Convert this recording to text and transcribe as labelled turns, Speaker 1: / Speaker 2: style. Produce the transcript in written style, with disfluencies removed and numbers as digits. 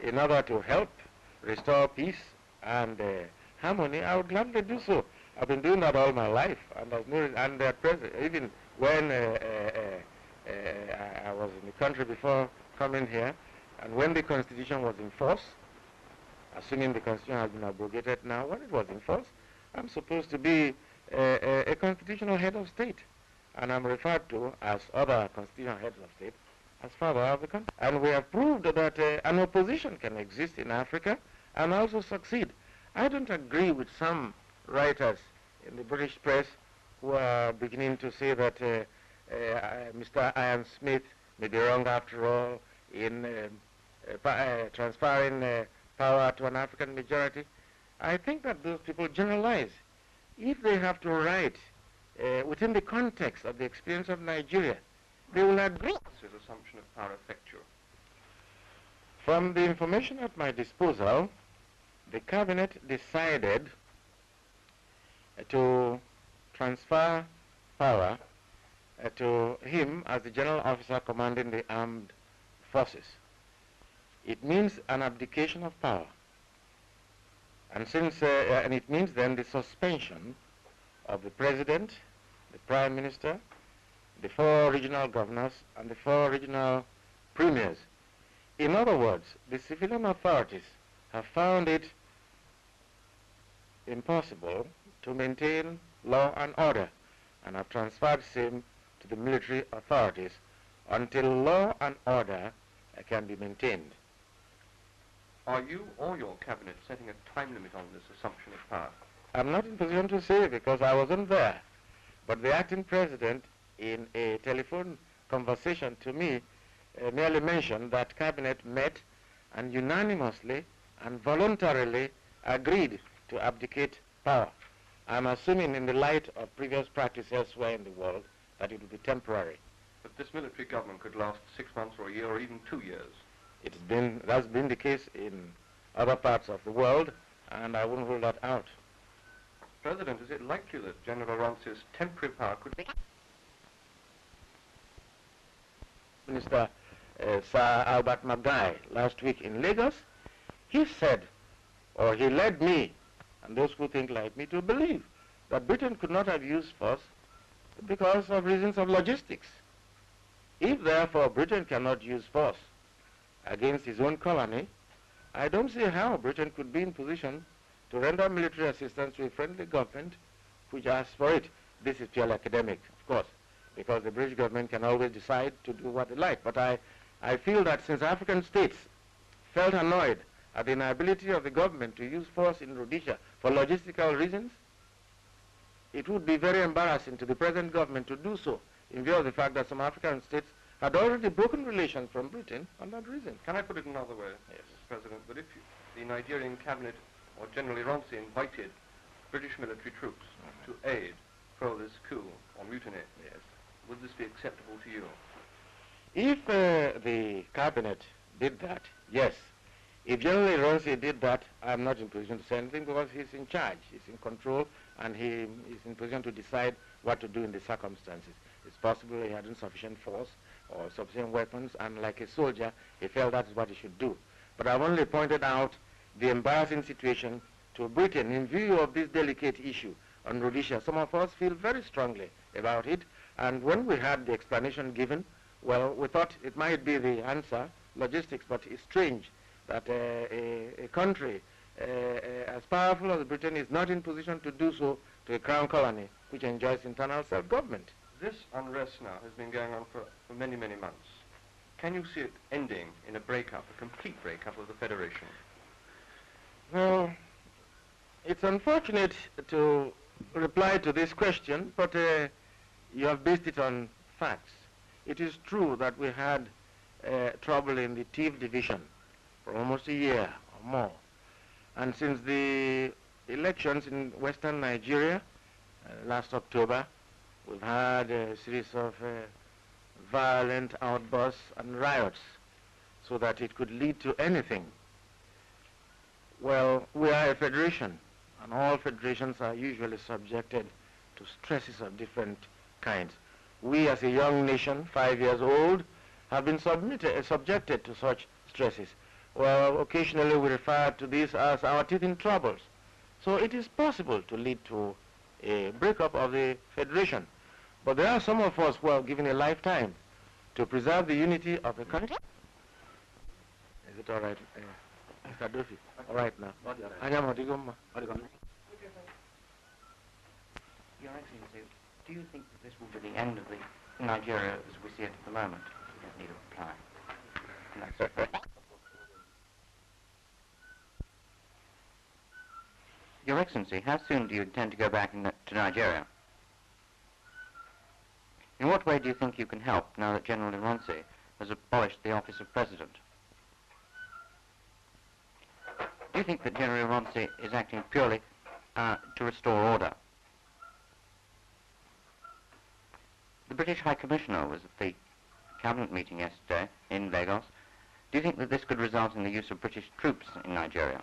Speaker 1: in order to help restore peace and harmony, I would gladly do so. I've been doing that all my life, and there's no, and even when I was in the country before coming here, and when the Constitution was in force, assuming the Constitution has been abrogated now, when it was in force, I'm supposed to be a constitutional head of state, and I'm referred to as other constitutional heads of state as father of the country. And we have proved that an opposition can exist in Africa and also succeed. I don't agree with some writers in the British press who are beginning to say that Mr. Ian Smith may be wrong after all in transferring power to an African majority. I think that those people generalize. If they have to write within the context of the experience of Nigeria, they will agree.
Speaker 2: His assumption of power effectual.
Speaker 1: From the information at my disposal, the cabinet decided to transfer power to him as the general officer commanding the armed forces. It means an abdication of power. And and it means then the suspension of the president, the prime minister, the 4 regional governors, and the 4 regional premiers. In other words, the civilian authorities have found it impossible to maintain law and order, and have transferred same to the military authorities until law and order can be maintained.
Speaker 2: Are you or your cabinet setting a time limit on this assumption of power?
Speaker 1: I'm not in position to say because I wasn't there, but the acting president in a telephone conversation to me merely mentioned that cabinet met and unanimously and voluntarily agreed to abdicate power. I'm assuming in the light of previous practice elsewhere in the world that it will be temporary.
Speaker 2: But this military government could last 6 months or a year or even 2 years.
Speaker 1: That's been the case in other parts of the world, and I wouldn't rule that out.
Speaker 2: President, is it likely that General Rance's temporary power could be...
Speaker 1: Minister Sir Albert Magai last week in Lagos, he said, or he led me, and those who think like me, to believe that Britain could not have used force because of reasons of logistics. If therefore Britain cannot use force against his own colony, I don't see how Britain could be in position to render military assistance to a friendly government which asks for it. This is purely academic, of course, because the British government can always decide to do what they like. But I feel that since African states felt annoyed at the inability of the government to use force in Rhodesia for logistical reasons, it would be very embarrassing to the present government to do so in view of the fact that some African states had already broken relations from Britain on that reason.
Speaker 2: Can I put it another way, yes, Mr. President, that if the Nigerian cabinet or General Ranse invited British military troops to aid throw this coup or mutiny, yes, would this be acceptable to you?
Speaker 1: If the cabinet did that, yes. If General Ranse did that, I'm not in position to say anything because he's in charge, he's in control, and he is in position to decide what to do in the circumstances. It's possible he had insufficient force or sufficient weapons, and like a soldier, he felt that's what he should do. But I've only pointed out the embarrassing situation to Britain in view of this delicate issue on Rhodesia. Some of us feel very strongly about it, and when we had the explanation given, well, we thought it might be the answer, logistics, but it's strange that a country as powerful as Britain is not in position to do so to a crown colony which enjoys internal self-government.
Speaker 2: This unrest now has been going on for many, many months. Can you see it ending in a breakup, a complete breakup of the Federation?
Speaker 1: Well, it's unfortunate to reply to this question, but you have based it on facts. It is true that we had trouble in the Tiv division for almost a year or more. And since the elections in western Nigeria last October, we've had a series of violent outbursts and riots so that it could lead to anything. Well, we are a federation, and all federations are usually subjected to stresses of different kinds. We as a young nation, 5 years old, have been subjected to such stresses. Well, occasionally we refer to this as our teething troubles. So it is possible to lead to a breakup of the federation. But there are some of us who are given a lifetime to preserve the unity of the country. Is it all right, Mr. Duffy? All right now.
Speaker 3: Your Excellency, do you think that this will be the end of the Nigeria as we see it at the moment? You don't need a reply. Your Excellency, how soon do you intend to go back to Nigeria? In what way do you think you can help now that General Ironsi has abolished the office of President? Do you think that General Ironsi is acting purely to restore order? The British High Commissioner was at the cabinet meeting yesterday in Lagos. Do you think that this could result in the use of British troops in Nigeria?